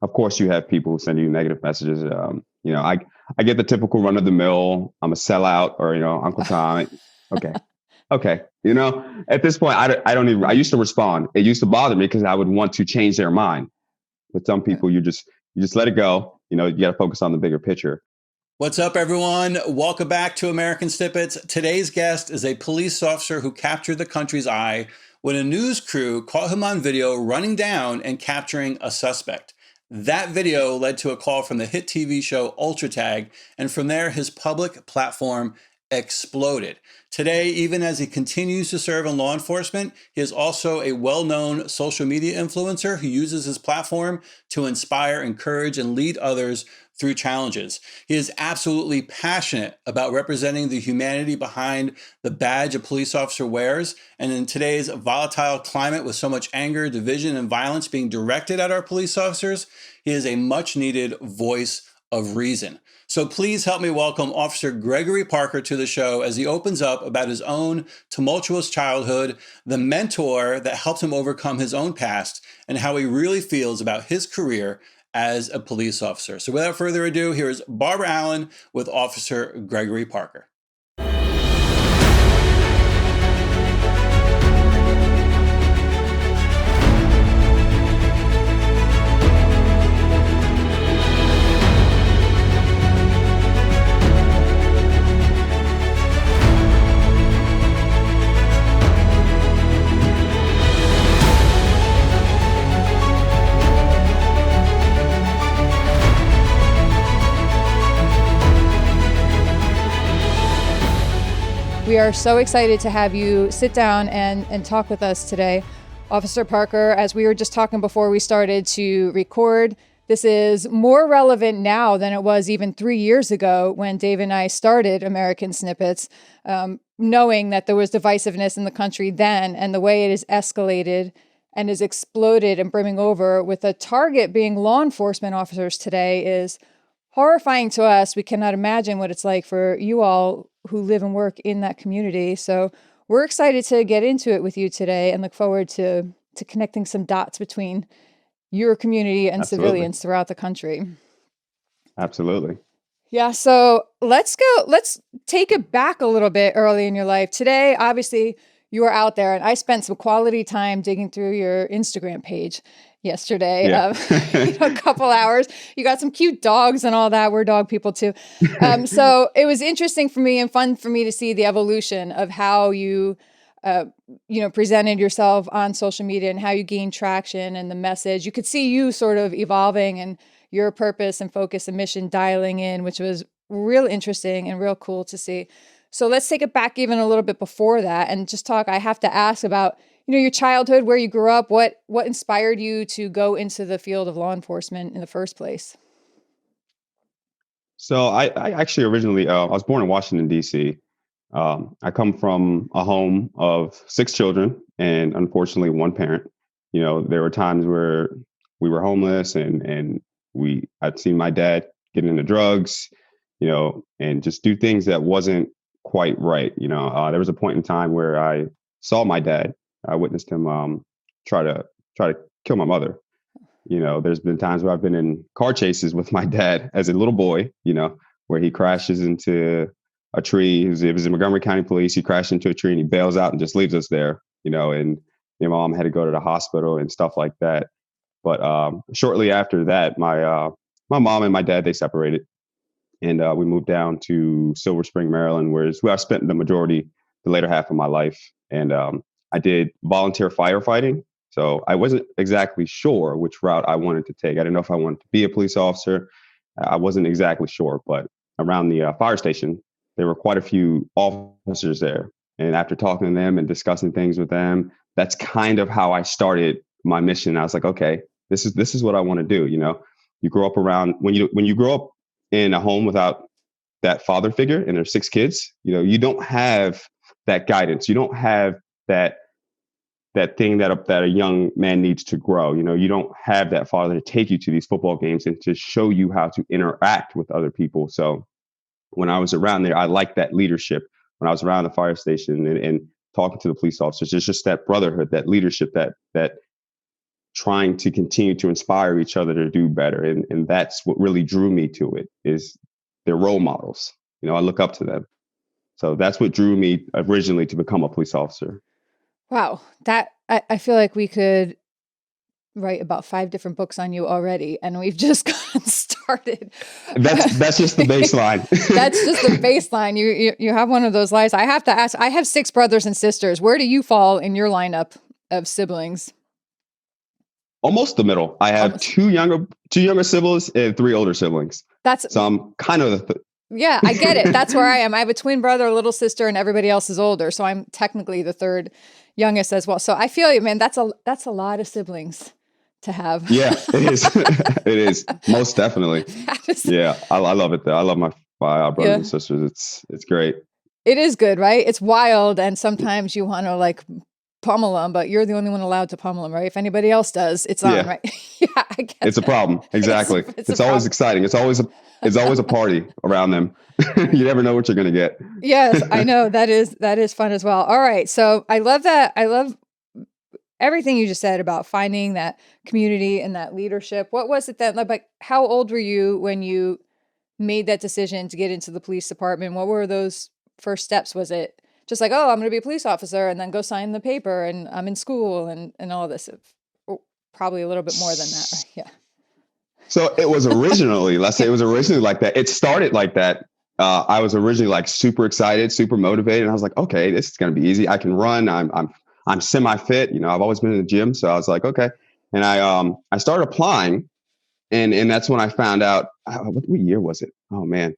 of course, you have people who send you negative messages. I get the typical run of the mill. I'm a sellout, or Uncle Tom. Okay, okay. At this point, I don't even. I used to respond. It used to bother me because I would want to change their mind. With some people, you just let it go. You got to focus on the bigger picture. What's up, everyone? Welcome back to American Snippets. Today's guest is a police officer who captured the country's eye when a news crew caught him on video running down and capturing a suspect. That video led to a call from the hit TV show Ultra Tag, and from there, his public platform exploded. Today, even as he continues to serve in law enforcement, he is also a well-known social media influencer who uses his platform to inspire, encourage, and lead others through challenges. He is absolutely passionate about representing the humanity behind the badge a police officer wears. And in today's volatile climate with so much anger, division, and violence being directed at our police officers, he is a much needed voice of reason. So please help me welcome Officer Gregory Parker to the show as he opens up about his own tumultuous childhood, the mentor that helped him overcome his own past, and how he really feels about his career as a police officer. So without further ado, here's Barbara Allen with Officer Gregory Parker. We are so excited to have you sit down and talk with us today. Officer Parker, as we were just talking before we started to record, this is more relevant now than it was even 3 years ago when Dave and I started American Snippets, knowing that there was divisiveness in the country then, and the way it has escalated and has exploded and brimming over with a target being law enforcement officers today is horrifying to us. We cannot imagine what it's like for you all who live and work in that community. So we're excited to get into it with you today and look forward to connecting some dots between your community and Absolutely. civilians throughout the country. Absolutely. Yeah, so let's take it back a little bit early in your life. Today, obviously, you were out there, and I spent some quality time digging through your Instagram page yesterday, Yeah. a couple hours. You got some cute dogs and all that. We're dog people too. So it was interesting for me and fun for me to see the evolution of how you, presented yourself on social media and how you gained traction and the message. You could see you sort of evolving and your purpose and focus and mission dialing in, which was real interesting and real cool to see. So let's take it back even a little bit before that and just talk. I have to ask about your childhood, where you grew up, what inspired you to go into the field of law enforcement in the first place? So I actually originally, I was born in Washington, D.C. I come from a home of 6 children and unfortunately one parent. There were times where we were homeless and I'd seen my dad get into drugs, and just do things that wasn't quite right. There was a point in time where I saw my dad. I witnessed him try to kill my mother. There's been times where I've been in car chases with my dad as a little boy, where he crashes into a tree. It was in Montgomery County Police. He crashed into a tree and he bails out and just leaves us there, and my mom had to go to the hospital and stuff like that. But shortly after that, my mom and my dad, they separated. And we moved down to Silver Spring, Maryland, where I spent the later half of my life. And I did volunteer firefighting. So I wasn't exactly sure which route I wanted to take. I didn't know if I wanted to be a police officer. I wasn't exactly sure. But around the fire station, there were quite a few officers there. And after talking to them and discussing things with them, that's kind of how I started my mission. I was like, okay, this is what I want to do. You grow up around when you grow up in a home without that father figure and there's 6 kids, you don't have that guidance. You don't have that thing that a young man needs to grow. You don't have that father to take you to these football games and to show you how to interact with other people. So when I was around there, I liked that leadership. When I was around the fire station and talking to the police officers, it's just that brotherhood, that leadership, that trying to continue to inspire each other to do better. And that's what really drew me to it, is their role models. I look up to them. So that's what drew me originally to become a police officer. Wow. I feel like we could write about 5 different books on you already, and we've just gotten started. That's just the baseline. That's just the baseline. You have one of those lives. I have to ask, I have 6 brothers and sisters. Where do you fall in your lineup of siblings? Almost the middle. I have two younger siblings and 3 older siblings. So I'm kind of yeah, I get it. That's where I am. I have a twin brother, a little sister, and everybody else is older. So I'm technically the 3rd youngest as well. So I feel you, man. That's a lot of siblings to have. Yeah, it is. It is, most definitely. Yeah, I love it though. I love my brothers and sisters. It's great. It is good, right? It's wild, and sometimes you want to like pummel them, but you're the only one allowed to pummel them, right? If anybody else does, it's on, right? Yeah, I guess it's a problem. Exactly. It's always exciting. It's always a party around them. You never know what you're going to get. Yes, I know. That is fun as well. All right. So I love that. I love everything you just said about finding that community and that leadership. What was it that, like, how old were you when you made that decision to get into the police department? What were those first steps? Was it just like, oh, I'm going to be a police officer and then go sign the paper and I'm in school and all this? Probably a little bit more than that. Right? Yeah. So it was originally, let's say it was originally like that. It started like that. I was originally like super excited, super motivated. And I was like, okay, this is going to be easy. I can run. I'm semi-fit. I've always been in the gym. So I was like, okay. And I started applying, and that's when I found out, what year was it? Oh man,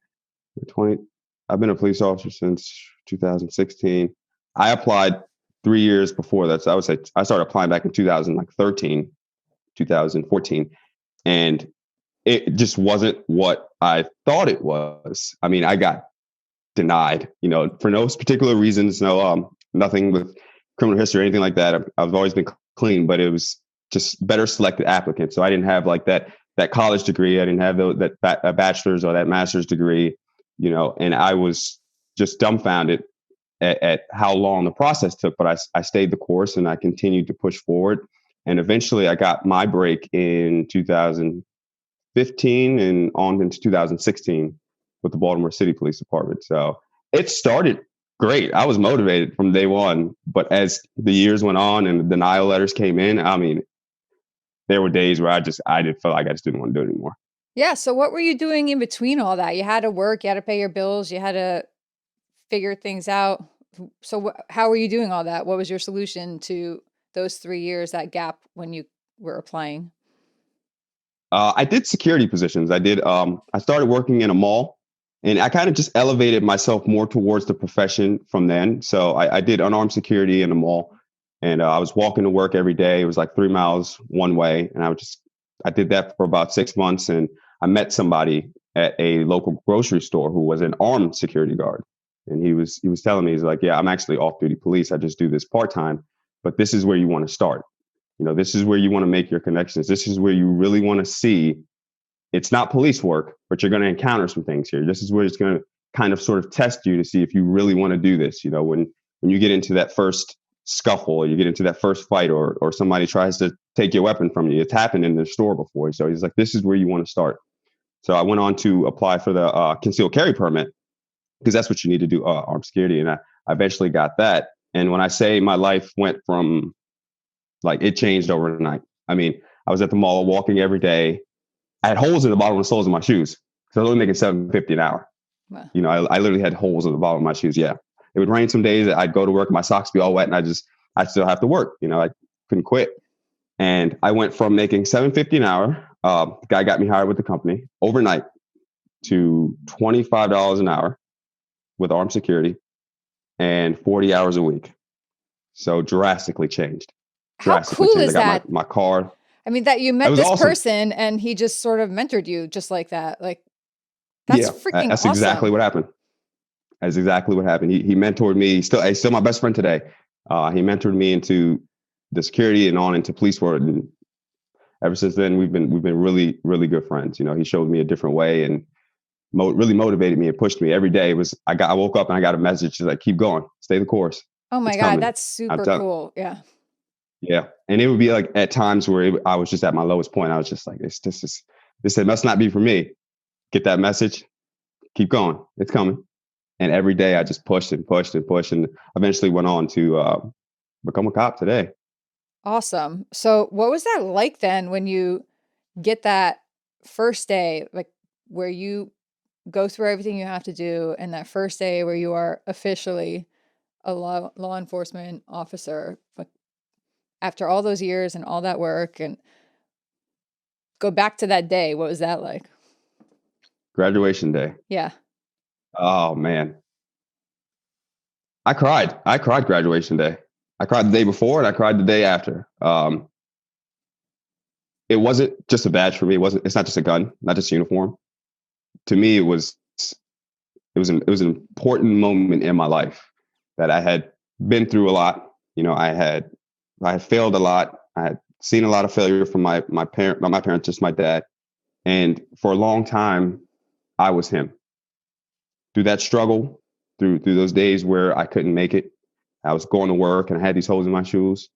I've been a police officer since 2016. I applied 3 years before that. So I would say I started applying back in 2013, 2014. And it just wasn't what I thought it was. I mean, I got denied, for no particular reasons, nothing with criminal history or anything like that. I've always been clean, but it was just better selected applicants. So I didn't have like that college degree. I didn't have that bachelor's or that master's degree, and I was just dumbfounded at how long the process took. But I stayed the course and I continued to push forward. And eventually I got my break in 2015 and on into 2016 with the Baltimore City Police Department. So it started great. I was motivated from day one. But as the years went on and the denial letters came in, I mean, there were days where I did feel like I just didn't want to do it anymore. Yeah. So what were you doing in between all that? You had to work, you had to pay your bills, you had to figure things out. So how were you doing all that? What was your solution to those 3 years, that gap when you were applying? I did security positions. I started working in a mall, and I kind of just elevated myself more towards the profession from then. So I did unarmed security in a mall, and I was walking to work every day. It was like 3 miles one way. And I did that for about 6 months. And I met somebody at a local grocery store who was an armed security guard. And he was telling me, he's like, yeah, I'm actually off-duty police. I just do this part-time, but this is where you want to start. This is where you want to make your connections. This is where you really want to see. It's not police work, but you're going to encounter some things here. This is where it's going to kind of sort of test you to see if you really want to do this. When you get into that first scuffle, or you get into that first fight, or somebody tries to take your weapon from you. It's happened in the store before. So he's like, this is where you want to start. So I went on to apply for the concealed carry permit, because that's what you need to do, armed security. And I eventually got that. And when I say my life went from, like, it changed overnight. I mean, I was at the mall walking every day. I had holes in the bottom of the soles of my shoes because I was only making $7.50 an hour. Wow. I literally had holes in the bottom of my shoes. Yeah. It would rain some days. I'd go to work, my socks be all wet, and I still have to work. I couldn't quit. And I went from making $7.50 an hour. The guy got me hired with the company overnight to $25 an hour with armed security and 40 hours a week. So drastically changed. How cool is that? I got my car. I mean, that you met this awesome person and he just sort of mentored you just like that. Like, that's freaking that's awesome. Exactly what happened. That's exactly what happened. He mentored me. He's still my best friend today. He mentored me into the security and on into police work. And ever since then, we've been really, really good friends. He showed me a different way and really motivated me and pushed me every day. I woke up and I got a message like, keep going, stay the course. Oh my God, that's super cool. Yeah. Yeah. And it would be like at times where I was just at my lowest point. I was just like, this must not be for me. Get that message, keep going. It's coming. And every day I just pushed and pushed and pushed and eventually went on to become a cop today. Awesome. So what was that like then when you get that first day, like where you go through everything you have to do, and that first day where you are officially a law enforcement officer, like after all those years and all that work, and go back to that day, what was that like? Graduation day. Yeah. Oh man. I cried. I cried graduation day. I cried the day before and I cried the day after. It wasn't just a badge for me. It's not just a gun, not just a uniform. To me, it was an important moment in my life that I had been through a lot. You know, I had failed a lot. I had seen a lot of failure from my parents, just my dad. And for a long time, I was him. Through that struggle, through those days where I couldn't make it, I was going to work and I had these holes in my shoes.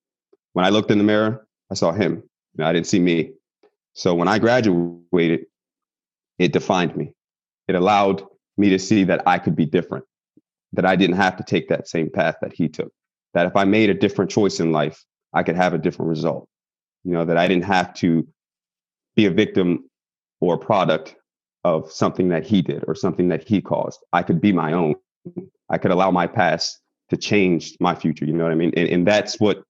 When I looked in the mirror, I saw him. You know, I didn't see me. So when I graduated, it defined me. It allowed me to see that I could be different, that I didn't have to take that same path that he took, that if I made a different choice in life, I could have a different result. You know, that I didn't have to be a victim or a product of something that he did or something that he caused. I could be my own. I could allow my past to change my future. You know what I mean? And that's what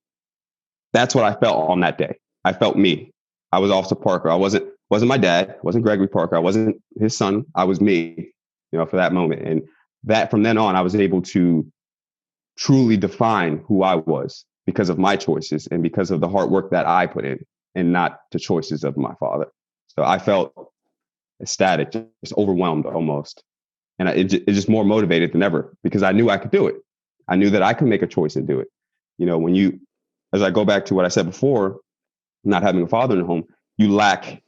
I felt on that day. I felt me. I was Officer Parker. I wasn't my dad, wasn't Gregory Parker. I wasn't his son. I was me, you know, for that moment. And that from then on, I was able to truly define who I was because of my choices and because of the hard work that I put in and not the choices of my father. So I felt ecstatic, just overwhelmed almost. And it just more motivated than ever because I knew I could do it. I knew that I could make a choice and do it. You know, as I go back to what I said before, not having a father in the home, you lack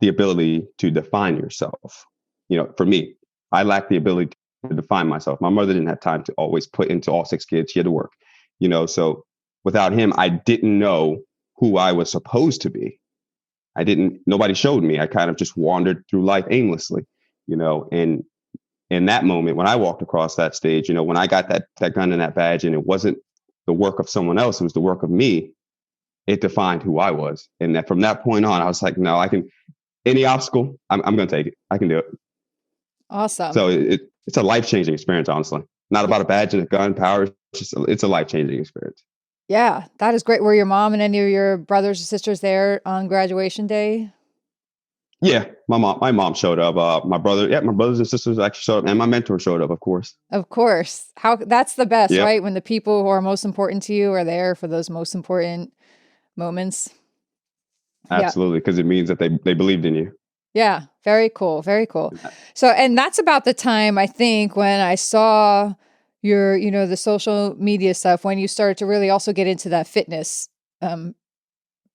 the ability to define yourself. You know, for me, I lack the ability to define myself. My mother didn't have time to always put into all 6 kids. She had to work, you know, so without him, I didn't know who I was supposed to be. Nobody showed me. I kind of just wandered through life aimlessly, you know, and in that moment, when I walked across that stage, you know, when I got that gun and that badge and it wasn't the work of someone else, it was the work of me, it defined who I was. And that from that point on, I was like, no, any obstacle, I'm going to take it. I can do it. Awesome. So it's a life-changing experience, honestly. Not about a badge and a gun, power. It's a life-changing experience. Yeah, that is great. Were your mom and any of your brothers or sisters there on graduation day? Yeah, my mom showed up. My brothers and sisters actually showed up, and my mentor showed up, of course. Of course. That's the best, Yep. right? When the people who are most important to you are there for those most important moments. Absolutely, because it means that they believed in you. Yeah, very cool. Very cool. So, and that's about the time I think when I saw your, the social media stuff, when you started to really also get into that fitness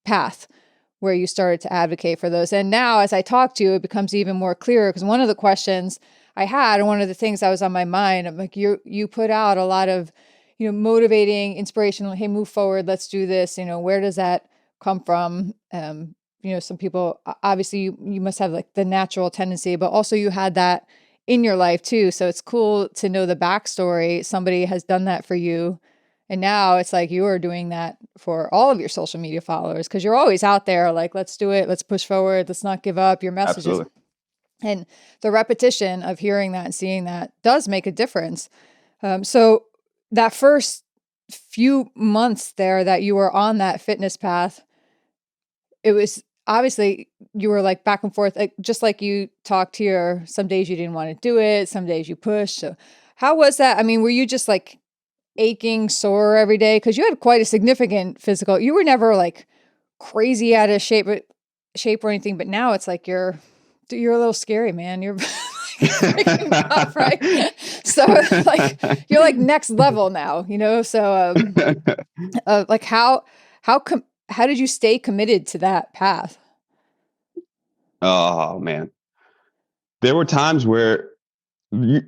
path where you started to advocate for those. And now as I talk to you, it becomes even more clear because one of the questions I had and one of the things that was on my mind, I'm like, you put out a lot of, motivating, inspirational, hey, move forward, let's do this. Where does that come from? Some people, obviously you must have like the natural tendency, but also you had that in your life too. So it's cool to know the backstory. Somebody has done that for you. And now it's like you are doing that for all of your social media followers because you're always out there like, let's do it. Let's push forward. Let's not give up your messages. Absolutely. And the repetition of hearing that and seeing that does make a difference. So that first few months there that you were on that fitness path, it was obviously you were like back and forth, like, just like you talked here. Some days you didn't want to do it. Some days you pushed. So how was that? I mean, were you just like aching, sore every day? Because you had quite a significant physical. You were never like crazy out of shape or anything, but now it's like you're a little scary, man. You're freaking tough, right? So like you're like next level now, So like how did you stay committed to that path? Oh man, there were times where you're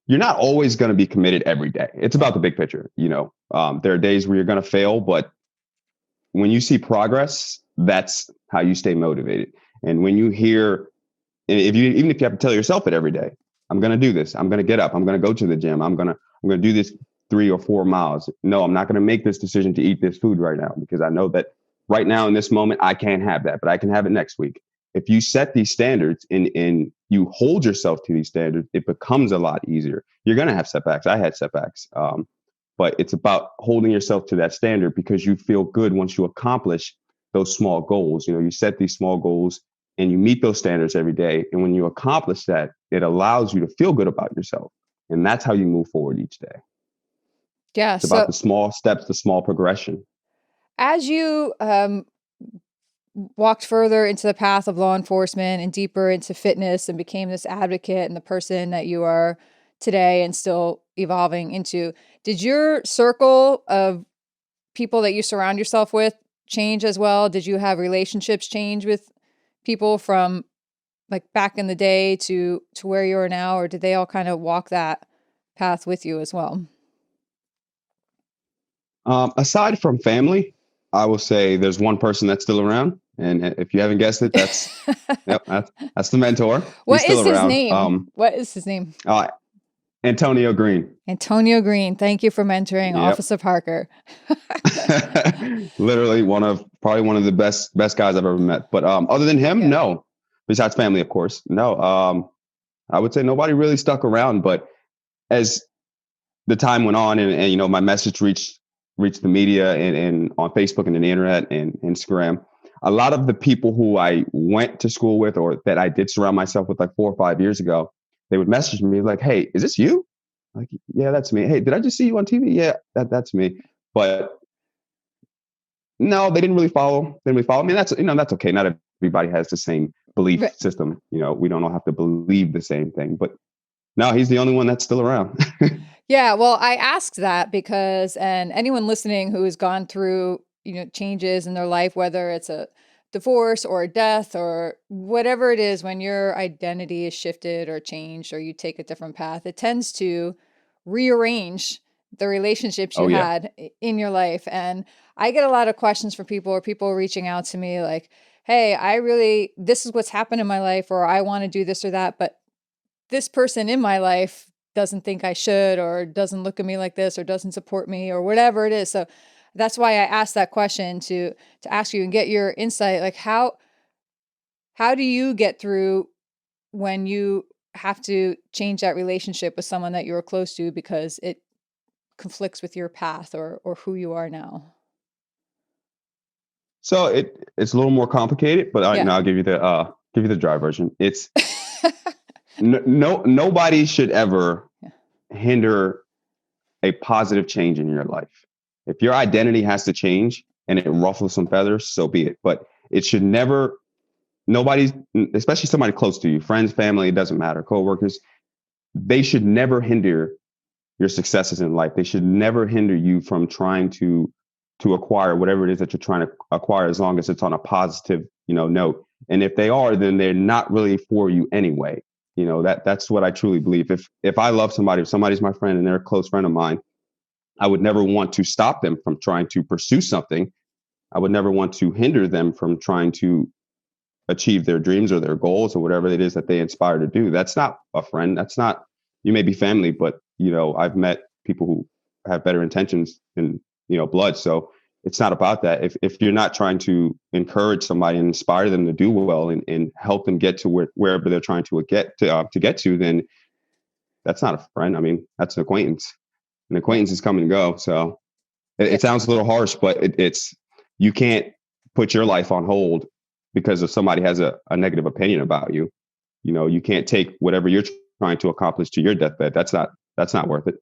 not always going to be committed every day. It's about the big picture, There are days where you're going to fail, but when you see progress, that's how you stay motivated. And when you hear, even if you have to tell yourself it every day, I'm going to do this. I'm going to get up. I'm going to go to the gym. I'm going to do this 3 or 4 miles. No, I'm not going to make this decision to eat this food right now because I know that right now in this moment, I can't have that, but I can have it next week. If you set these standards and you hold yourself to these standards, it becomes a lot easier. You're going to have setbacks. I had setbacks. But it's about holding yourself to that standard because you feel good once you accomplish those small goals. You set these small goals and you meet those standards every day. And when you accomplish that, it allows you to feel good about yourself. And that's how you move forward each day. Yeah. It's about the small steps, the small progression. As you walked further into the path of law enforcement and deeper into fitness and became this advocate and the person that you are today and still evolving into, did your circle of people that you surround yourself with change as well? Did you have relationships change with people from like back in the day to where you are now, or did they all kind of walk that path with you as well? Aside from family, I will say there's one person that's still around. And if you haven't guessed it, that's that's the mentor. What He's is still his around. name? What is his name? Antonio Green. Antonio Green. Thank you for mentoring Officer Parker. Literally probably one of the best guys I've ever met. But other than him, no. Besides family, of course. No. I would say nobody really stuck around. But as the time went on and my message reached the media and on Facebook and the internet and Instagram, a lot of the people who I went to school with or that I did surround myself with like 4 or 5 years ago, they would message me like, "Hey, is this you?" Like, "Yeah, that's me." "Hey, did I just see you on TV?" "Yeah, that's me." But no, they didn't really follow. I mean, that's okay. Not everybody has the same belief system. We don't all have to believe the same thing. But no, he's the only one that's still around. Yeah, well, I asked that because, and anyone listening who has gone through, changes in their life, whether it's a divorce or a death or whatever it is, when your identity is shifted or changed or you take a different path, it tends to rearrange the relationships you had in your life. And I get a lot of questions from people or people reaching out to me like, "Hey, this is what's happened in my life," or "I want to do this or that, but this person in my life doesn't think I should, or doesn't look at me like this, or doesn't support me," or whatever it is. So that's why I asked that question to ask you and get your insight. Like how do you get through when you have to change that relationship with someone that you were close to because it conflicts with your path or who you are now? So it's a little more complicated, but I'll give you the dry version. It's nobody should ever hinder a positive change in your life. If your identity has to change and it ruffles some feathers, so be it. But it should never, nobody, especially somebody close to you, friends, family, it doesn't matter, coworkers, they should never hinder your successes in life. They should never hinder you from trying to acquire whatever it is that you're trying to acquire, as long as it's on a positive, note. And if they are, then they're not really for you anyway. That's what I truly believe. If I love somebody, if somebody's my friend and they're a close friend of mine, I would never want to stop them from trying to pursue something. I would never want to hinder them from trying to achieve their dreams or their goals or whatever it is that they inspire to do. That's not a friend. That's not, you may be family, but I've met people who have better intentions than, blood. So it's not about that. If you're not trying to encourage somebody and inspire them to do well and help them get to wherever they're trying to get to, then that's not a friend. I mean, that's an acquaintance. An acquaintance is come and go. So it sounds a little harsh, but it's you can't put your life on hold because if somebody has a negative opinion about you. You can't take whatever you're trying to accomplish to your deathbed. That's not worth it.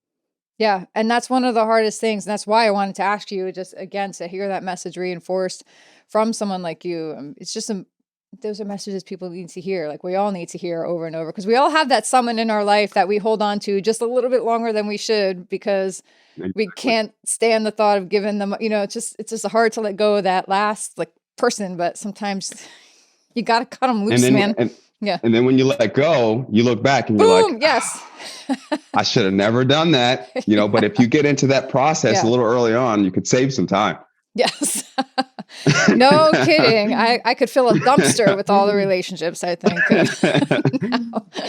Yeah. And that's one of the hardest things. And that's why I wanted to ask you, just again, to hear that message reinforced from someone like you. It's just those are messages people need to hear. Like we all need to hear over and over, because we all have that someone in our life that we hold on to just a little bit longer than we should, because we can't stand the thought of giving them, it's just hard to let go of that last person, but sometimes you got to cut them loose, man. And then when you let go, you look back and Boom, you're like, yes, I should have never done that. But if you get into that process a little early on, you could save some time. Yes. No kidding. I could fill a dumpster with all the relationships, I think.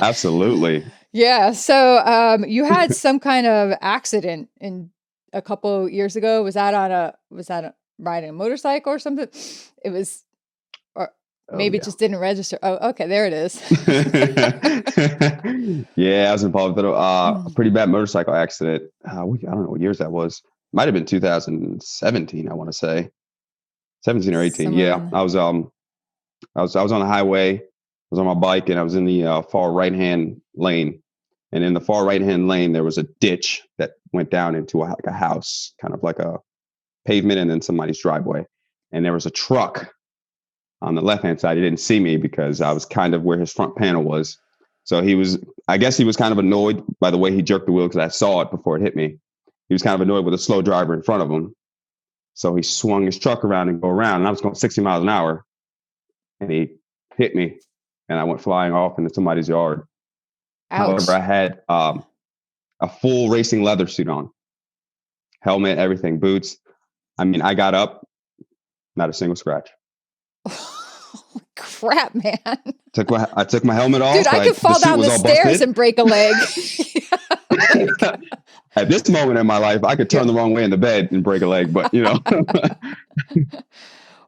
Absolutely. Yeah. So you had some kind of accident in a couple years ago. Was that riding a motorcycle or something? It was, or Oh, maybe it yeah. just didn't register. Oh, okay. There it is. Yeah, I was involved in a pretty bad motorcycle accident. I don't know what years that was. Might have been 2017, I want to say. 17 or 18. Somewhere Yeah. around I was on the highway. I was on my bike and I was in the far right-hand lane. And in the far right-hand lane, there was a ditch that went down into like a house, kind of like a pavement and then somebody's driveway. And there was a truck on the left-hand side. He didn't see me because I was kind of where his front panel was. So I guess he was kind of annoyed by the way he jerked the wheel because I saw it before it hit me. He was kind of annoyed with a slow driver in front of him. So he swung his truck around and go around, and I was going 60 miles an hour, and he hit me, and I went flying off into somebody's yard. Ouch. However, I had a full racing leather suit on, helmet, everything, boots. I mean, I got up, not a single scratch. Crap, man. I took my helmet off. Dude, I could fall down the stairs and break a leg. At this moment in my life, I could turn the wrong way in the bed and break a leg, but Wow.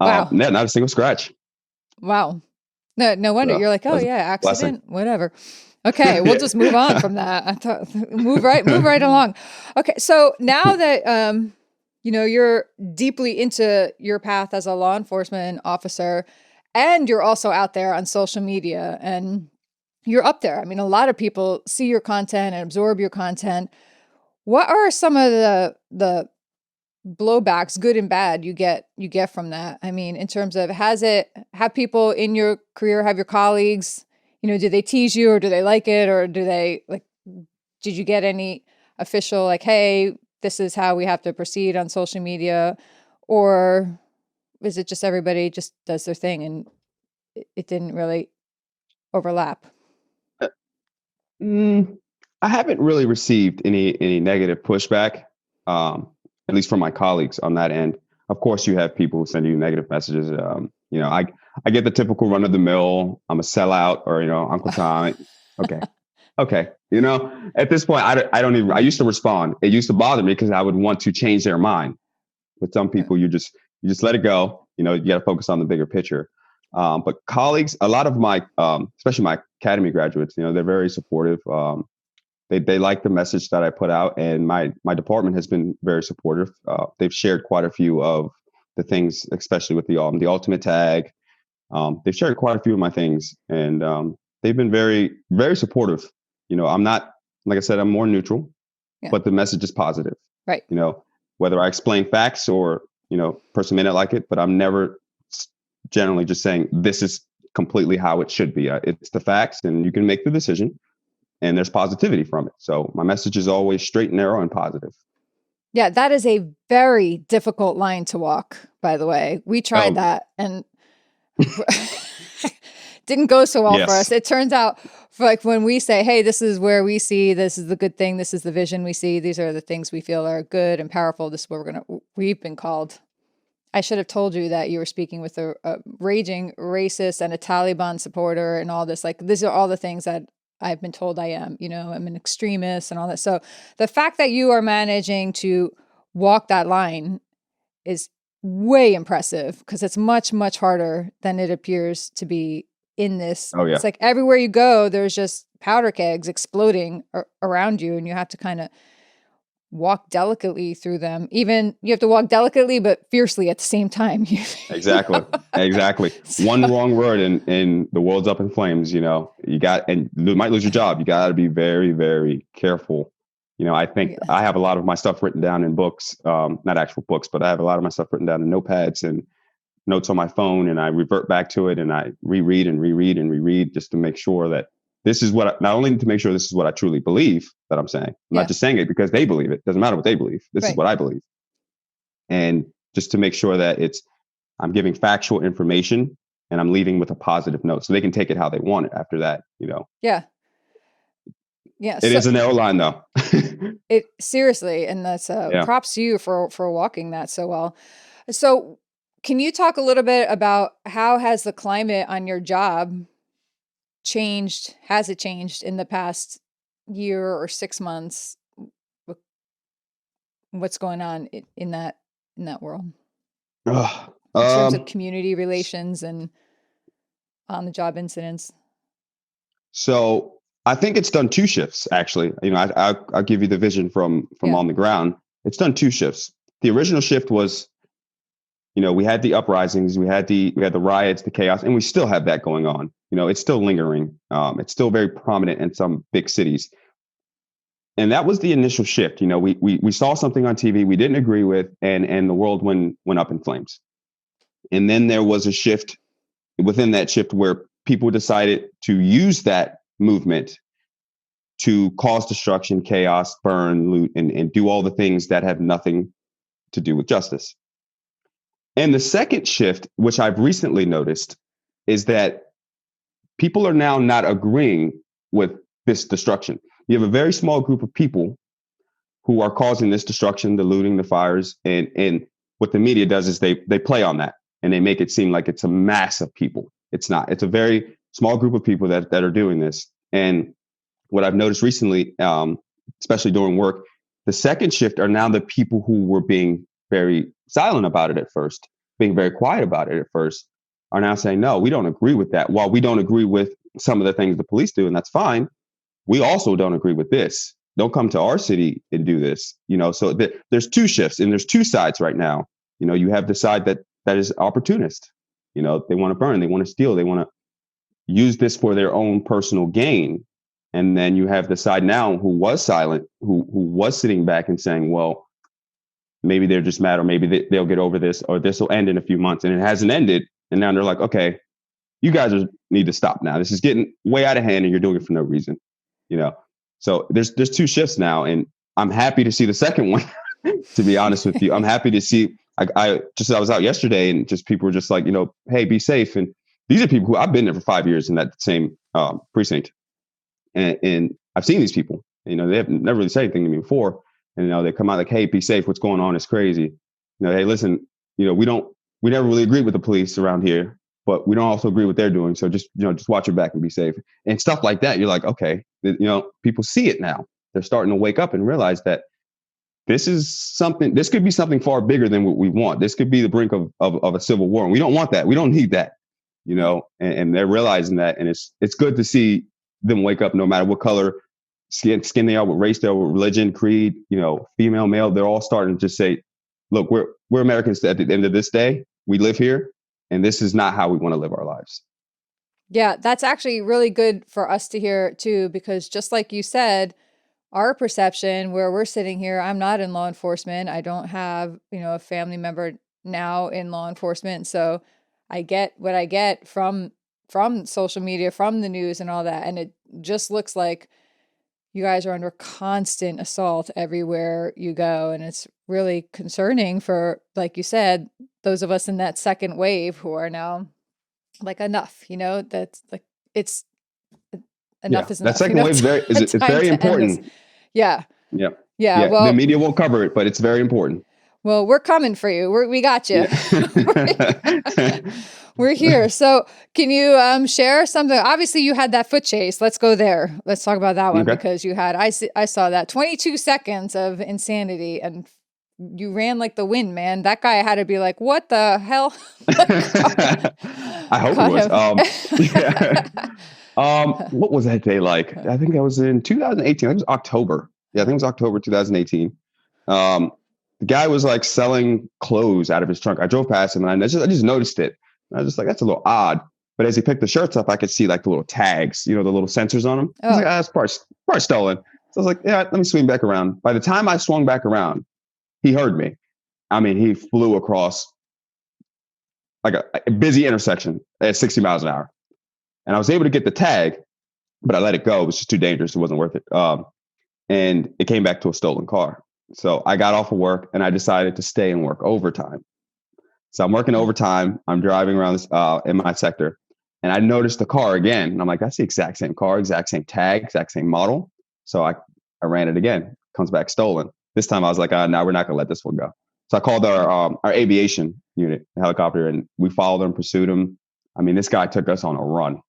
Yeah, not a single scratch. Wow. No wonder. Yeah, You're like, oh yeah, accident, whatever. Okay, we'll just move on from that. I thought move right along. Okay, so now that you're deeply into your path as a law enforcement officer, and you're also out there on social media, and you're up there. I mean, a lot of people see your content and absorb your content. What are some of the blowbacks, good and bad, you get from that? I mean, in terms of have people in your career, have your colleagues, do they tease you or do they like it, or do they did you get any official hey, this is how we have to proceed on social media, or is it just everybody just does their thing and it didn't really overlap? I haven't really received any negative pushback, at least from my colleagues on that end. Of course, you have people who send you negative messages. I get the typical run of the mill. I'm a sellout, or Uncle Tom. Okay. At this point, I don't even. I used to respond. It used to bother me because I would want to change their mind. With some people, you just let it go. You got to focus on the bigger picture. But colleagues, a lot of my, especially my academy graduates, they're very supportive. They like the message that I put out, and my department has been very supportive. They've shared quite a few of the things, especially with the ultimate tag. They've shared quite a few of my things, and they've been very, very supportive. I'm not, like I said, I'm more neutral, but the message is positive. Right. Whether I explain facts or, person may not like it, but I'm never generally just saying this is completely how it should be. It's the facts, and you can make the decision, and there's positivity from it. So my message is always straight and narrow and positive. Yeah, that is a very difficult line to walk, by the way. We tried that and didn't go so well for us. It turns out, when we say, hey, this is where we see, this is the good thing, this is the vision we see, these are the things we feel are good and powerful, this is what we've been called. I should have told you that you were speaking with a raging racist and a Taliban supporter and all this. These are all the things that I've been told I am. I'm an extremist and all that. So the fact that you are managing to walk that line is way impressive, because it's much, much harder than it appears to be in this. Oh, yeah. It's like everywhere you go, there's just powder kegs exploding around you, and you have to kind of walk delicately through them. Even you have to walk delicately but fiercely at the same time. Exactly. So, one wrong word and the world's up in flames. You might lose your job. You got to be very, very careful. I think I have a lot of my stuff written down in books, not actual books, but I have a lot of my stuff written down in notepads and notes on my phone, and I revert back to it and I reread just to make sure that this is not only to make sure this is what I truly believe that I'm saying. I'm not just saying it because they believe it. Doesn't matter what they believe. This is what I believe. And just to make sure that I'm giving factual information and I'm leaving with a positive note so they can take it how they want it after that, Yeah. Yeah. It is a narrow line though. Seriously. And that's props to you for walking that so well. So can you talk a little bit about how has the climate on your job changed? Has it changed in the past year or 6 months? What's going on in that world Ugh. in terms of community relations and on the job incidents? So I think it's done two shifts, actually. I'll give you the vision from on the ground. It's done two shifts. The original shift was, we had the uprisings, we had the riots, the chaos, and we still have that going on. It's still lingering. It's still very prominent in some big cities. And that was the initial shift. We saw something on TV we didn't agree with, and the world went up in flames. And then there was a shift within that shift where people decided to use that movement to cause destruction, chaos, burn, loot, and do all the things that have nothing to do with justice. And the second shift, which I've recently noticed, is that people are now not agreeing with this destruction. You have a very small group of people who are causing this destruction, the looting, the fires, and what the media does is they play on that and they make it seem like it's a mass of people. It's not. It's a very small group of people that are doing this. And what I've noticed recently, especially during work, the second shift are now the people who were being very silent about it at first, being very quiet about it at first, are now saying, no, we don't agree with that. While we don't agree with some of the things the police do, and that's fine, we also don't agree with this. Don't come to our city and do this. So there's two shifts and there's two sides right now. You have the side that is opportunist. They want to burn, they want to steal, they want to use this for their own personal gain. And then you have the side now who was silent, who was sitting back and saying, well, maybe they're just mad, or maybe they'll get over this, or this will end in a few months. And it hasn't ended. And now they're like, okay, you guys need to stop now. This is getting way out of hand and you're doing it for no reason. So there's two shifts now, and I'm happy to see the second one, to be honest with you. I'm happy to see, I was out yesterday and just people were just like, hey, be safe. And these are people who I've been there for 5 years in that same precinct. And I've seen these people, they have never really said anything to me before. And, they come out like, hey, be safe. What's going on is crazy. Hey, listen, we never really agreed with the police around here, but we don't also agree what they're doing. So just watch your back and be safe and stuff like that. You're like, okay, people see it now. They're starting to wake up and realize that this could be something far bigger than what we want. This could be the brink of a civil war. And we don't want that. We don't need that, and they're realizing that. And it's good to see them wake up, no matter what color skin they are, what race they are, what religion, creed, female, male. They're all starting to just say, look, we're Americans at the end of this day. We live here, and this is not how we want to live our lives. Yeah, that's actually really good for us to hear too, because just like you said, our perception where we're sitting here, I'm not in law enforcement. I don't have, a family member now in law enforcement. So I get what I get from social media, from the news and all that. And it just looks like you guys are under constant assault everywhere you go. And it's really concerning for, like you said, those of us in that second wave who are now like, enough, that's like, it's enough is enough. That second wave it's very important. Yeah. Yeah. Yeah. Well, the media won't cover it, but it's very important. Well, we're coming for you. We got you. Yeah. We're here. So can you share something? Obviously you had that foot chase. Let's go there. Let's talk about that one, because you had, I saw that 22 seconds of insanity and you ran like the wind, man. That guy had to be like, what the hell? I hope it was. What was that day like? I think that was in 2018. I think it was October. Yeah, I think it was October 2018. The guy was like selling clothes out of his trunk. I drove past him and I just noticed it. I was just like, that's a little odd. But as he picked the shirts up, I could see like the little tags, the little sensors on them. I was like, that's probably stolen. So I was like, yeah, let me swing back around. By the time I swung back around, he heard me. I mean, he flew across like a busy intersection at 60 miles an hour. And I was able to get the tag, but I let it go. It was just too dangerous. It wasn't worth it. And it came back to a stolen car. So I got off of work and I decided to stay and work overtime. So I'm working overtime. I'm driving around this in my sector, and I noticed the car again. And I'm like, that's the exact same car, exact same tag, exact same model. So I ran it again. Comes back stolen. This time I was like, no, we're not gonna let this one go. So I called our aviation unit, the helicopter, and we followed him, pursued him. I mean, this guy took us on a run.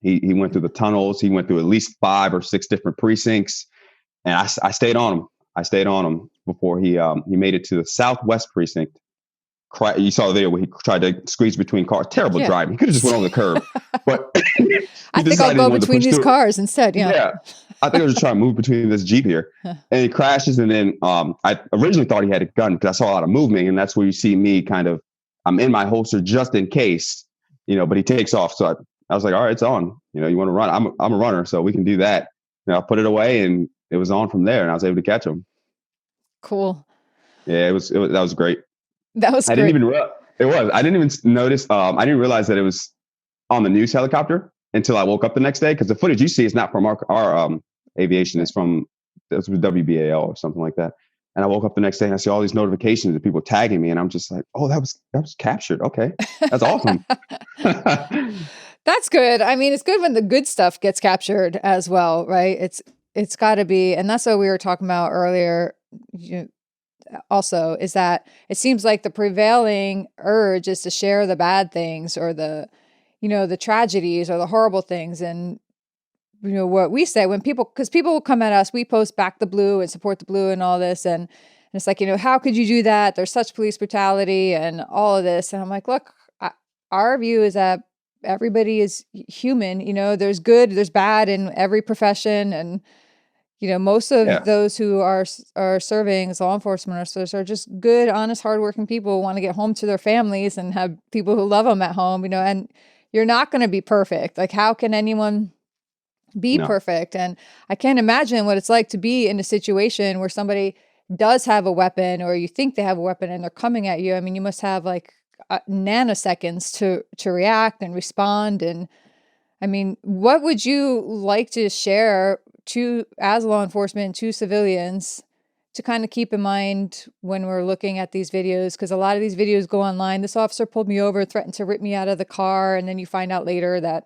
He went through the tunnels. He went through at least 5 or 6 different precincts, and I stayed on him. I stayed on him before he made it to the southwest precinct. You saw the video where he tried to squeeze between cars. Terrible driving. He could have just went on the curb. But I think I'll go between these cars instead. Yeah. I think I was just trying to move between this Jeep here. And he crashes. And then I originally thought he had a gun because I saw a lot of movement. And that's where you see me kind of, I'm in my holster just in case, but he takes off. So I was like, all right, it's on. You want to run? I'm a runner, so we can do that. I put it away and it was on from there. And I was able to catch him. Cool. Yeah, that was great. That was great. I didn't even notice. I didn't realize that it was on the news helicopter until I woke up the next day, because the footage you see is not from our aviation. It's from WBAL or something like that. And I woke up the next day and I see all these notifications of people tagging me, and I'm just like, oh, that was captured. Okay, that's awesome. That's good. I mean, it's good when the good stuff gets captured as well, right? It's got to be, and that's what we were talking about earlier. Also, is that it seems like the prevailing urge is to share the bad things or the tragedies or the horrible things. And what we say when because people will come at us, we post back the blue and support the blue and all this, and it's like, how could you do that? There's such police brutality and all of this. And I'm like, look, our view is that everybody is human. There's good, there's bad in every profession, and most of those who are serving as law enforcement officers are just good, honest, hardworking people who want to get home to their families and have people who love them at home, and you're not going to be perfect. Like, how can anyone be perfect? And I can't imagine what it's like to be in a situation where somebody does have a weapon, or you think they have a weapon and they're coming at you. I mean, you must have like nanoseconds to react and respond. And I mean, what would you like to share as law enforcement, to civilians, to kind of keep in mind when we're looking at these videos? Because a lot of these videos go online. This officer pulled me over, threatened to rip me out of the car, and then you find out later that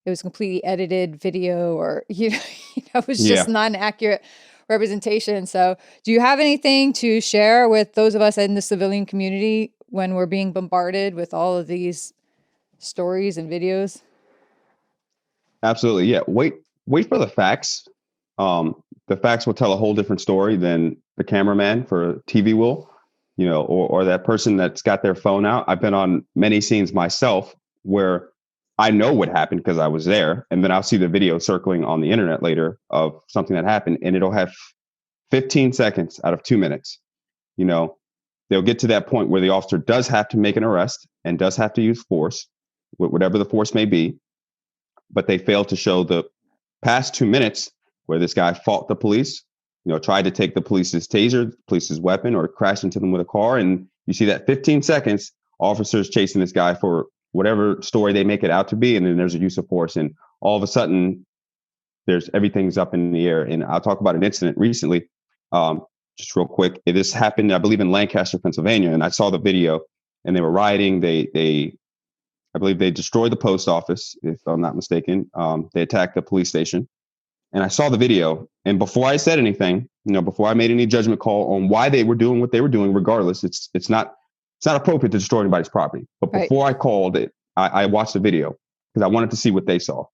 it was completely edited video, or it was just not an accurate representation. So do you have anything to share with those of us in the civilian community when we're being bombarded with all of these stories and videos? Absolutely. Yeah. Wait for the facts. The facts will tell a whole different story than the cameraman for TV will, or that person that's got their phone out. I've been on many scenes myself where I know what happened because I was there, and then I'll see the video circling on the internet later of something that happened, and it'll have 15 seconds out of 2 minutes. They'll get to that point where the officer does have to make an arrest and does have to use force, whatever the force may be, but they fail to show the past 2 minutes where this guy fought the police, tried to take the police's taser, police's weapon, or crashed into them with a car. And you see that 15 seconds, officers chasing this guy for whatever story they make it out to be. And then there's a use of force. And all of a sudden, everything's up in the air. And I'll talk about an incident recently, just real quick. This happened, I believe, in Lancaster, Pennsylvania. And I saw the video, and they were rioting. I believe they destroyed the post office, if I'm not mistaken. They attacked the police station. And I saw the video, and before I said anything, before I made any judgment call on why they were doing what they were doing, regardless, it's not appropriate to destroy anybody's property. But before I called it, I watched the video because I wanted to see what they saw.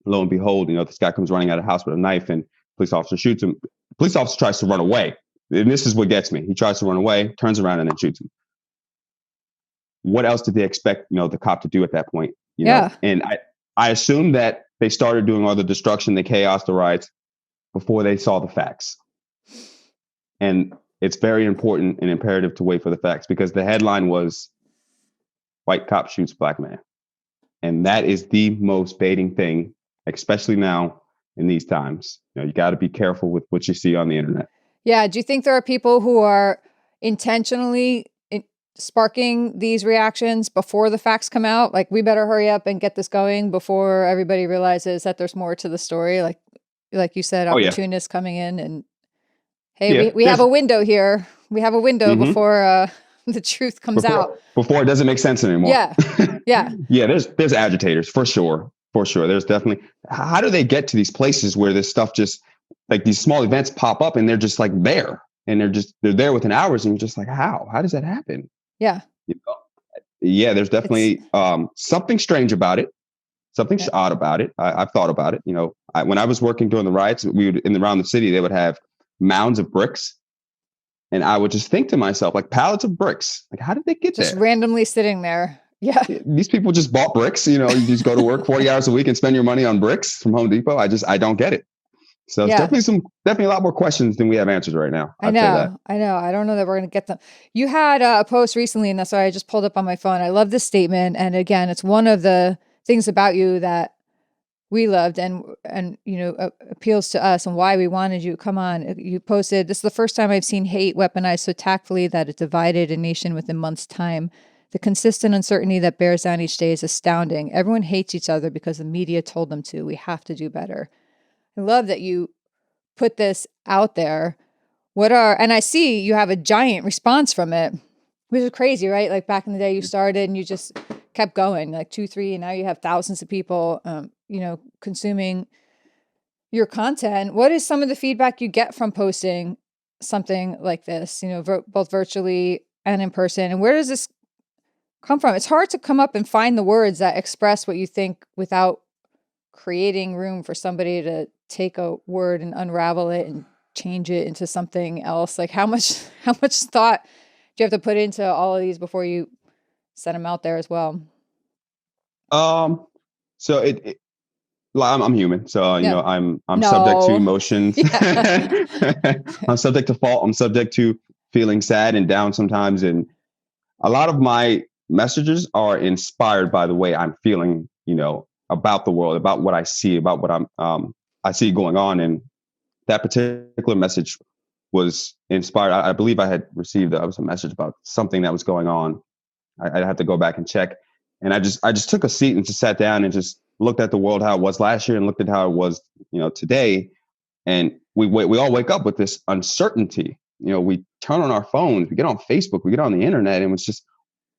Lo and behold, this guy comes running out of the house with a knife, and police officer shoots him. The police officer tries to run away, and this is what gets me. He tries to run away, turns around, and then shoots him. What else did they expect, the cop to do at that point? And I assumed that they started doing all the destruction, the chaos, the riots before they saw the facts. And it's very important and imperative to wait for the facts, because the headline was white cop shoots black man. And that is the most baiting thing, especially now in these times. You got to be careful with what you see on the internet. Yeah. Do you think there are people who are intentionally sparking these reactions before the facts come out? Like, we better hurry up and get this going before everybody realizes that there's more to the story. Like you said, opportunists coming in and, hey, we have a window here. We have a window before the truth comes out. Before it doesn't make sense anymore. Yeah. Yeah. Yeah. There's agitators for sure. For sure. There's definitely, how do they get to these places where this stuff just, like, these small events pop up and they're just like there? and they're there within hours, and you're just like, how does that happen? Yeah. You know? Yeah, there's It's definitely something strange about it, something yeah. odd about it. I've thought about it. When I was working during the riots, we would around the city, they would have mounds of bricks, and I would just think to myself, like, pallets of bricks, like, how did they get Just there? randomly sitting there. Yeah. These people just bought bricks. You just go to work 40 hours a week and spend your money on bricks from Home Depot. I don't get it. So it's Yeah. definitely a lot more questions than we have answers right now. I I'd say that. know. I know. I don't know that we're going to get them. You had a post recently, and that's why I just pulled up on my phone. I love this statement. And again, it's one of the things about you that we loved and appeals to us and why we wanted you. Come on. You posted, this is the first time I've seen hate weaponized so tactfully that it divided a nation within months' time. The consistent uncertainty that bears down each day is astounding. Everyone hates each other because the media told them to. We have to do better. I love that you put this out there. And I see you have a giant response from it, which is crazy, right? Like back in the day you started and you just kept going, like 2, 3, and now you have thousands of people, consuming your content. What is some of the feedback you get from posting something like this, both virtually and in person? And where does this come from? It's hard to come up and find the words that express what you think without creating room for somebody to take a word and unravel it and change it into something else. Like how much thought do you have to put into all of these before you set them out there as well? So I'm human, so Yeah. I'm subject to No. emotions. I'm subject to fault. I'm subject to feeling sad and down sometimes, and a lot of my messages are inspired by the way I'm feeling, about the world, about what I see, about what I see going on. And that particular message was inspired. I believe I had received a message about something that was going on. I'd have to go back and check. And I just took a seat and just sat down and just looked at the world how it was last year and looked at how it was, today. And we all wake up with this uncertainty. We turn on our phones, we get on Facebook, we get on the internet, and it's just,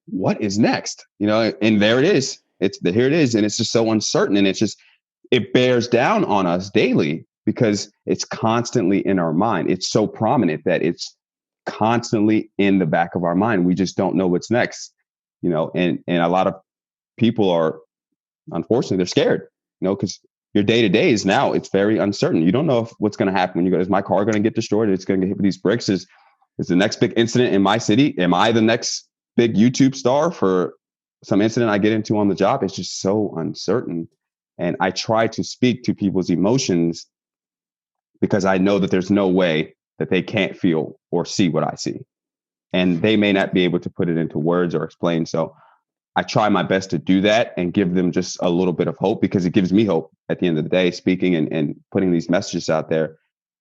what is next? And there it is. Here it is, and it's just so uncertain, and it bears down on us daily because it's constantly in our mind. It's so prominent that it's constantly in the back of our mind. We just don't know what's next. And a lot of people are, unfortunately, they're scared, because your day to day is now, it's very uncertain. You don't know what's going to happen when you go, is my car going to get destroyed? It's going to get hit with these bricks? Is the next big incident in my city? Am I the next big YouTube star for some incident I get into on the job? It's just so uncertain. And I try to speak to people's emotions because I know that there's no way that they can't feel or see what I see. And they may not be able to put it into words or explain. So I try my best to do that and give them just a little bit of hope, because it gives me hope at the end of the day, speaking and putting these messages out there.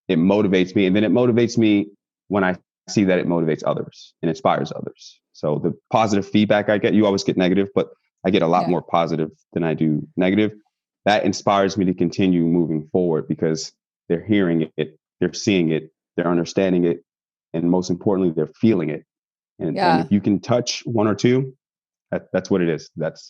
It motivates me. And then it motivates me when I see that it motivates others and inspires others. So the positive feedback I get, you always get negative, but I get a lot more positive than I do negative. That inspires me to continue moving forward because they're hearing it, they're seeing it, they're understanding it, and most importantly, they're feeling it. And if you can touch one or two, that's what it is. Doesn't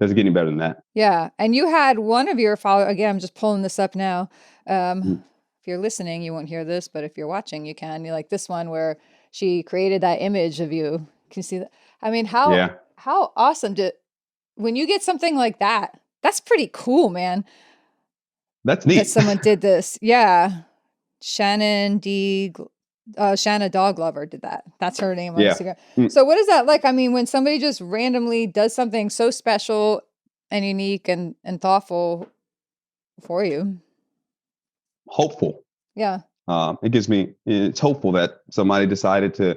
get any better than that. Yeah. And you had one of your followers, again, I'm just pulling this up now. If you're listening, you won't hear this, but if you're watching, you can. You like this one where she created that image of you. Can you see that? I mean, how awesome when you get something like that, that's pretty cool, man. That's neat. That someone did this. Yeah. Shanna Dog Lover did that. That's her name on Instagram. So what is that like? I mean, when somebody just randomly does something so special and unique and thoughtful for you. Hopeful. Yeah. It's hopeful that somebody decided to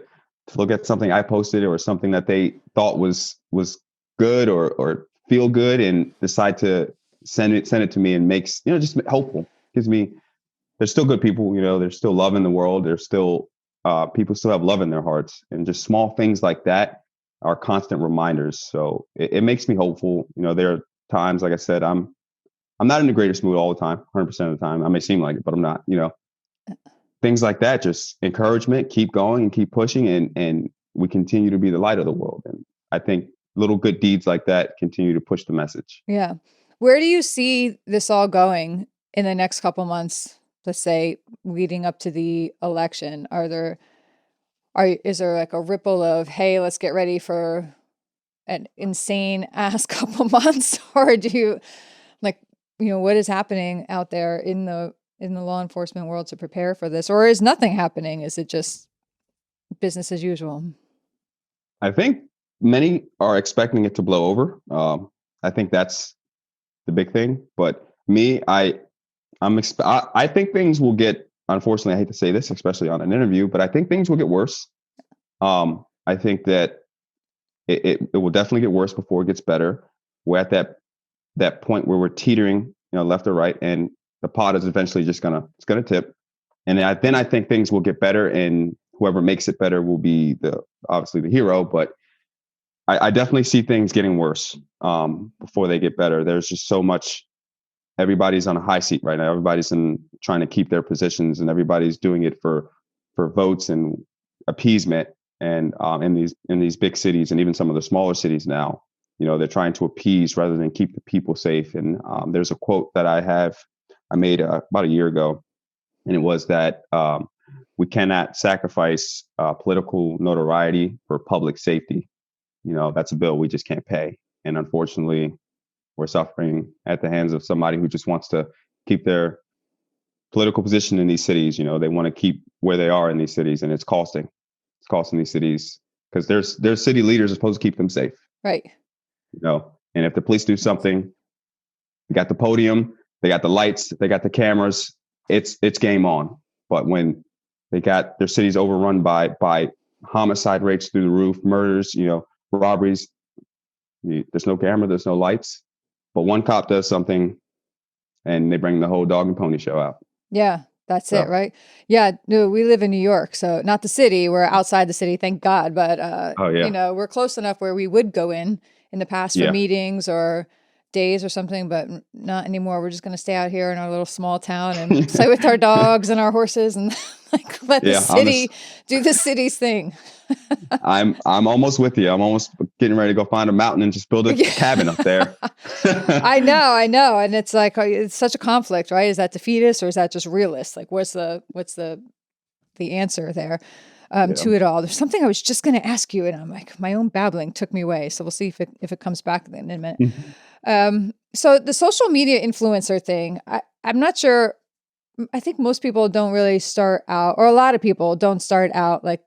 look at something I posted or something that they thought was good or feel good and decide to send it to me, and makes, just hopeful. There's still good people, there's still love in the world. There's still people still have love in their hearts, and just small things like that are constant reminders. So it makes me hopeful. There are times, like I said, I'm not in the greatest mood all the time, 100% of the time. I may seem like it, but I'm not, things like that, just encouragement, keep going and keep pushing. And we continue to be the light of the world. And I think little good deeds like that continue to push the message. Yeah. Where do you see this all going in the next couple months? Let's say leading up to the election, are there is there like a ripple of, hey, let's get ready for an insane ass couple months? Or do you like, what is happening out there in the law enforcement world to prepare for this? Or is nothing happening? Is it just business as usual? I think many are expecting it to blow over. I think that's the big thing. But me, I think things will get. Unfortunately, I hate to say this, especially on an interview, but I think things will get worse. I think that it will definitely get worse before it gets better. We're at that point where we're teetering, left or right, and the pot is eventually just gonna tip. And then I think things will get better, and whoever makes it better will be obviously the hero. But I definitely see things getting worse before they get better. There's just so much. Everybody's on a high seat right now. Everybody's trying to keep their positions, and everybody's doing it for votes and appeasement. And in these big cities, and even some of the smaller cities now, they're trying to appease rather than keep the people safe. And there's a quote that I made about a year ago, and it was that we cannot sacrifice political notoriety for public safety. That's a bill we just can't pay. And unfortunately, we're suffering at the hands of somebody who just wants to keep their political position in these cities. They want to keep where they are in these cities, and it's costing these cities because their city leaders are supposed to keep them safe. Right. And if the police do something, they got the podium, they got the lights, they got the cameras, it's game on. But when they got their cities overrun by homicide rates through the roof, murders, robberies, there's no camera, there's no lights, but one cop does something and they bring the whole dog and pony show out. Yeah, that's it, right? Yeah, no, we live in New York, so not the city. We're outside the city, thank God. But we're close enough where we would go in the past for meetings or days or something, but not anymore. We're just going to stay out here in our little small town and play with our dogs and our horses and let the city do the city's thing. I'm almost with you. I'm almost getting ready to go find a mountain and just build a cabin up there. I know. And it's like, it's such a conflict, right? Is that defeatist or is that just realist? Like, what's the answer there to it all? There's something I was just going to ask you, and I'm like, my own babbling took me away. So we'll see if it comes back in a minute. So the social media influencer thing, I'm not sure. I think most people don't really start out, or a lot of people don't start out like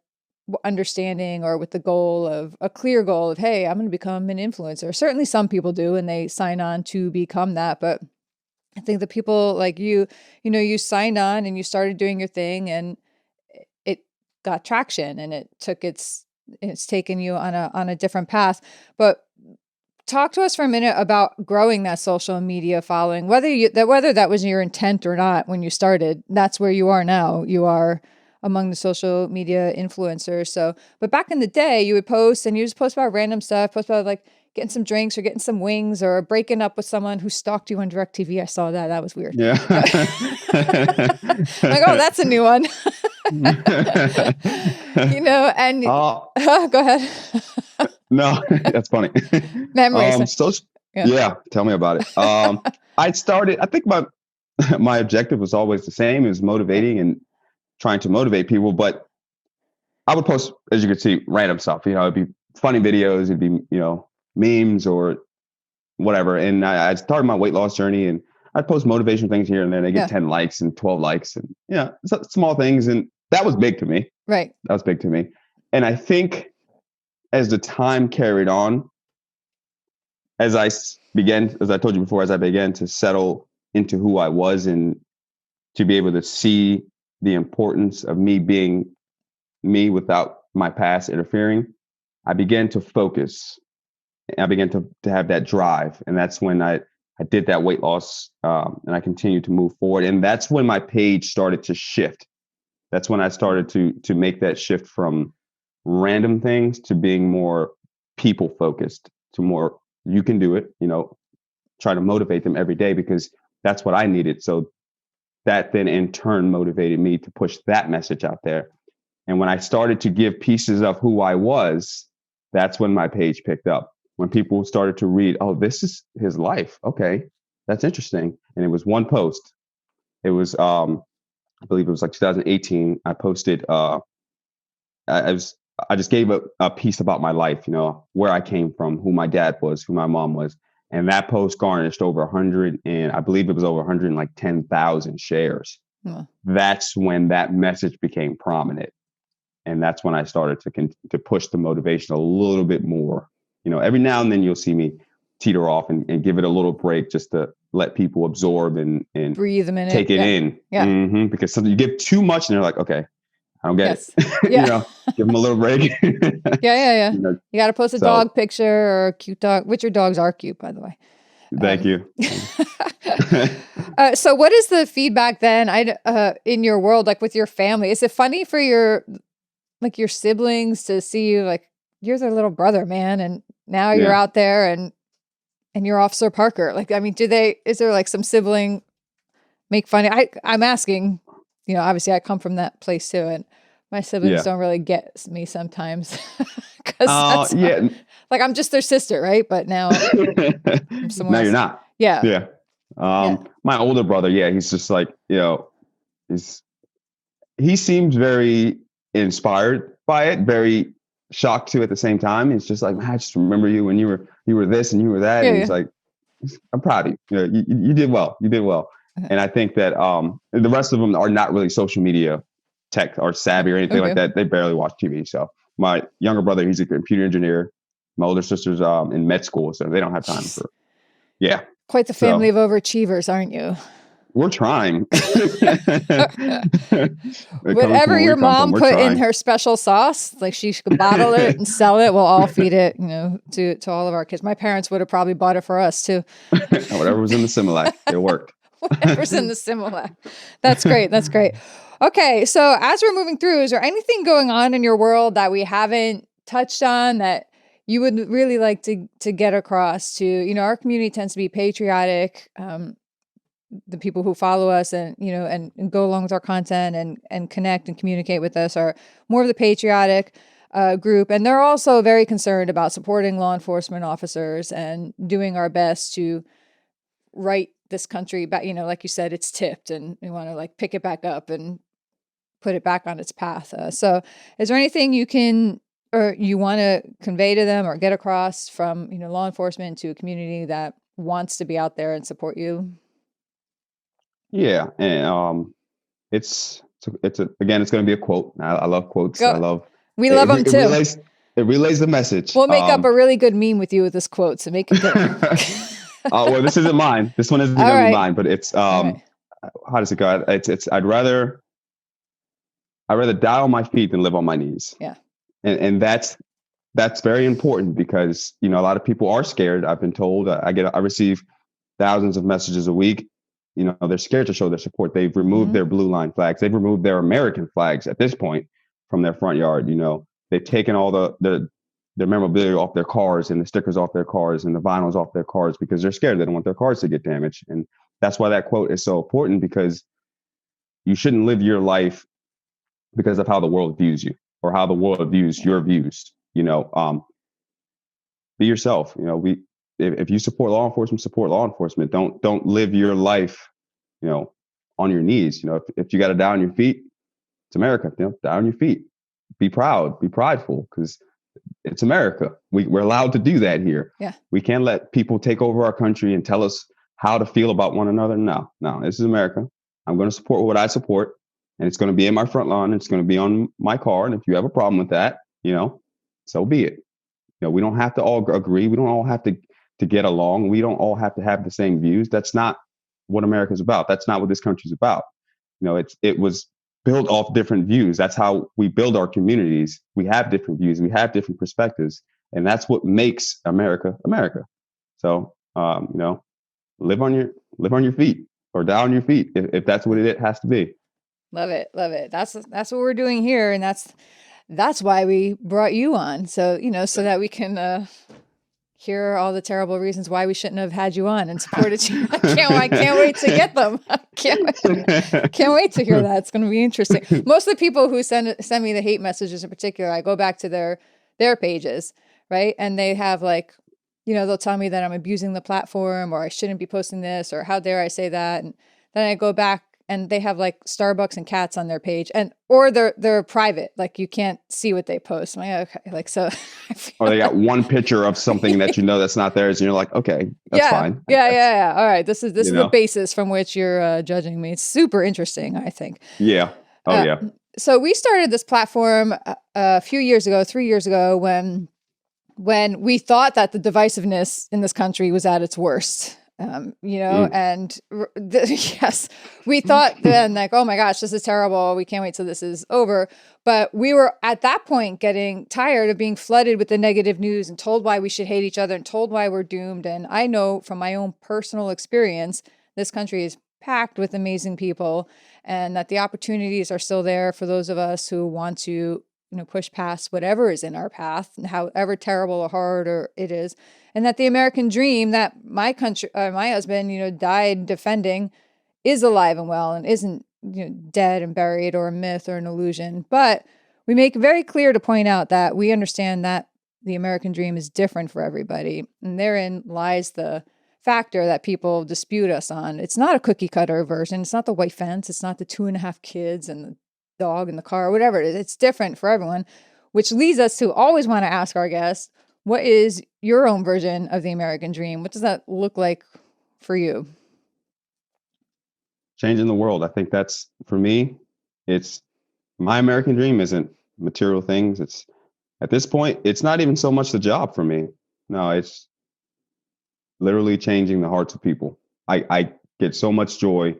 understanding or with a clear goal of, hey, I'm going to become an influencer. Certainly some people do, and they sign on to become that. But I think the people like you signed on and you started doing your thing, and it got traction, and it's taken you on a different path. But talk to us for a minute about growing that social media following, whether that was your intent or not when you started. That's where you are now. You are among the social media influencers. So, but back in the day, you would post, and you just post about random stuff, post about like getting some drinks or getting some wings or breaking up with someone who stalked you on DirecTV. I saw that. That was weird. Yeah. Like, oh, that's a new one. And go ahead. No, that's funny. Memories. Tell me about it. I think my objective was always the same, is motivating and trying to motivate people, but I would post, as you can see, random stuff. It'd be funny videos, it'd be, memes or whatever. And I started my weight loss journey, and I'd post motivation things here and there. They get 10 likes and 12 likes and small things. And that was big to me. Right. That was big to me. And I think as the time carried on, as I told you before, as I began to settle into who I was and to be able to see the importance of me being me without my past interfering, I began to focus. I began to have that drive. And that's when I did that weight loss, and I continued to move forward. And that's when my page started to shift. That's when I started to make that shift from random things to being more people focused, to more, you can do it, try to motivate them every day, because that's what I needed. So that then in turn motivated me to push that message out there. And when I started to give pieces of who I was, that's when my page picked up. When people started to read, oh, this is his life. Okay, that's interesting. And it was one post. It was, I believe it was like 2018. I posted I just gave a piece about my life, where I came from, who my dad was, who my mom was. And that post garnished over 100, and I believe it was over 110,000 shares. Yeah. That's when that message became prominent. And that's when I started to push the motivation a little bit more. Every now and then you'll see me teeter off and give it a little break just to let people absorb and breathe a minute, take it in. Yeah. Mm-hmm. Because sometimes you give too much and they're like, okay, I don't get it. Yeah. Give them a little break. Yeah. You got to post a dog picture or a cute dog, which your dogs are cute, by the way. Thank you. So what is the feedback then in your world, like with your family? Is it funny for your siblings to see you, like you're their little brother, man, and now you're out there and you're Officer Parker? Like, I mean, is there like some sibling make fun? I'm asking, obviously I come from that place too, and my siblings don't really get me sometimes. Like I'm just their sister, right? But now I'm now you're not. Yeah. My older brother, he's just like, he seems very inspired by it, very shocked too at the same time. He's just like, man, I just remember you when you were this and you were that. And he's like, I'm proud of you. You did well. You did well. And I think that the rest of them are not really social media tech or savvy or anything like that. They barely watch TV. So my younger brother, he's a computer engineer. My older sister's in med school, so they don't have time for. Yeah. Quite the family of overachievers, aren't you? We're trying. Whatever your mom put in her special sauce, like she could bottle it and sell it. We'll all feed it, to all of our kids. My parents would have probably bought it for us too. Whatever was in the Similac, it worked. Whatever's in the Similac. That's great. That's great. Okay, so as we're moving through, is there anything going on in your world that we haven't touched on that you would really like to get across to, our community tends to be patriotic. The people who follow us and, and go along with our content and connect and communicate with us are more of the patriotic group. And they're also very concerned about supporting law enforcement officers and doing our best to right this country back. Like you said, it's tipped and we want to like pick it back up and put it back on its path. So is there anything you can or you want to convey to them or get across from, law enforcement to a community that wants to be out there and support you? Yeah. And it's going to be a quote. I love quotes. We love them too. It relays the message. We'll make up a really good meme with you with this quote. So make it good. Well, this isn't mine. This one isn't going to be mine, but it's, how does it go? It's, I'd rather die on my feet than live on my knees. Yeah. And that's very important because, a lot of people are scared. I've been told I receive thousands of messages a week. They're scared to show their support. They've removed their blue line flags. They've removed their American flags at this point from their front yard. They've taken all their memorabilia off their cars and the stickers off their cars and the vinyls off their cars because they're scared. They don't want their cars to get damaged. And that's why that quote is so important, because you shouldn't live your life because of how the world views you or how the world views your views. Be yourself. If you support law enforcement. Don't live your life, on your knees. If you got to die on your feet, it's America. Die on your feet. Be proud. Be prideful, because it's America. We're allowed to do that here. Yeah. We can't let people take over our country and tell us how to feel about one another. No, this is America. I'm going to support what I support, and it's going to be in my front lawn. And it's going to be on my car. And if you have a problem with that, so be it. We don't have to all agree. We don't all have to get along. We don't all have to have the same views. That's not what America's about. That's not what this country's about. It was built off different views. That's how we build our communities. We have different views. We have different perspectives, and that's what makes America America. So, live on your feet or die on your feet if that's what it has to be. Love it. Love it. That's what we're doing here. And that's why we brought you on. So, so that we can, hear all the terrible reasons why we shouldn't have had you on and supported you. I can't wait to get them. Can't wait to hear that. It's going to be interesting. Most of the people who send me the hate messages in particular, I go back to their pages, right? And they have like, they'll tell me that I'm abusing the platform or I shouldn't be posting this or how dare I say that. And then I go back and they have like Starbucks and cats on their page, or they're private, like you can't see what they post. I'm like, okay, like so. Or they got one picture of something that that's not theirs, and you're like, okay, that's fine. Yeah. All right, this is the basis from which you're judging me. It's super interesting, I think. Yeah. Oh yeah. So we started this platform a few years ago, 3 years ago, when we thought that the divisiveness in this country was at its worst. And yes, we thought then like, oh my gosh, this is terrible. We can't wait till this is over. But we were at that point getting tired of being flooded with the negative news and told why we should hate each other and told why we're doomed. And I know from my own personal experience, this country is packed with amazing people, and that the opportunities are still there for those of us who want to, push past whatever is in our path, and however terrible or hard or it is. And that the American dream that my husband, died defending is alive and well and isn't, dead and buried or a myth or an illusion. But we make very clear to point out that we understand that the American dream is different for everybody. And therein lies the factor that people dispute us on. It's not a cookie cutter version. It's not the white fence. It's not the 2.5 kids and the dog in the car, or whatever it is. It's different for everyone, which leads us to always want to ask our guests, what is your own version of the American dream? What does that look like for you? Changing the world. I think that's, for me, it's my American dream isn't material things. It's, at this point, it's not even so much the job for me. No, it's literally changing the hearts of people. I get so much joy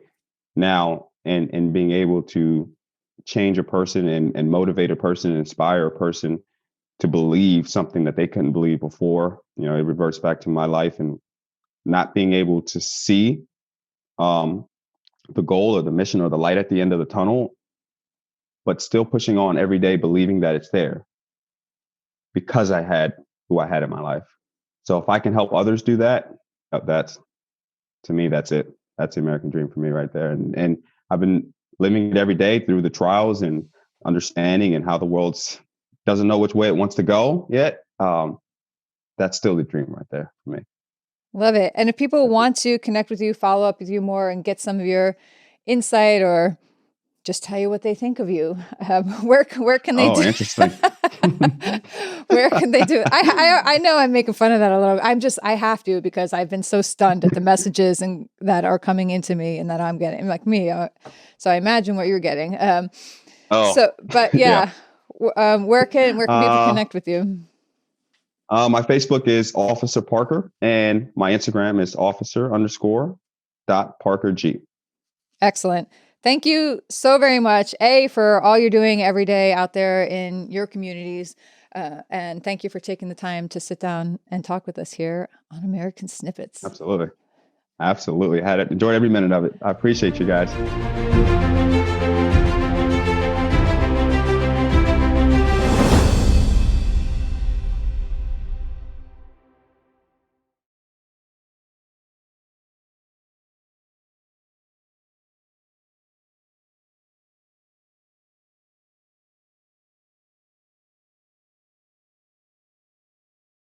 now in being able to change a person and motivate a person and inspire a person to believe something that they couldn't believe before. It reverts back to my life and not being able to see the goal or the mission or the light at the end of the tunnel, but still pushing on every day, believing that it's there because I had who I had in my life. So if I can help others do that, that's, to me, that's it. That's the American dream for me right there. And I've been living it every day through the trials and understanding and how the world doesn't know which way it wants to go yet. That's still the dream right there for me. Love it. And if people want to connect with you, follow up with you more, and get some of your insight, or just tell you what they think of you, where can they do? Interesting. Where can they do it? I know I'm making fun of that a little. I have to, because I've been so stunned at the messages and that are coming into me and that I'm getting, like me. So I imagine what you're getting. So, but yeah. Where can people connect with you? My Facebook is Officer Parker, and my Instagram is officer_.parkerg. Excellent. Thank you so very much, for all you're doing every day out there in your communities. And thank you for taking the time to sit down and talk with us here on American Snippets. Absolutely. I enjoyed every minute of it. I appreciate you guys.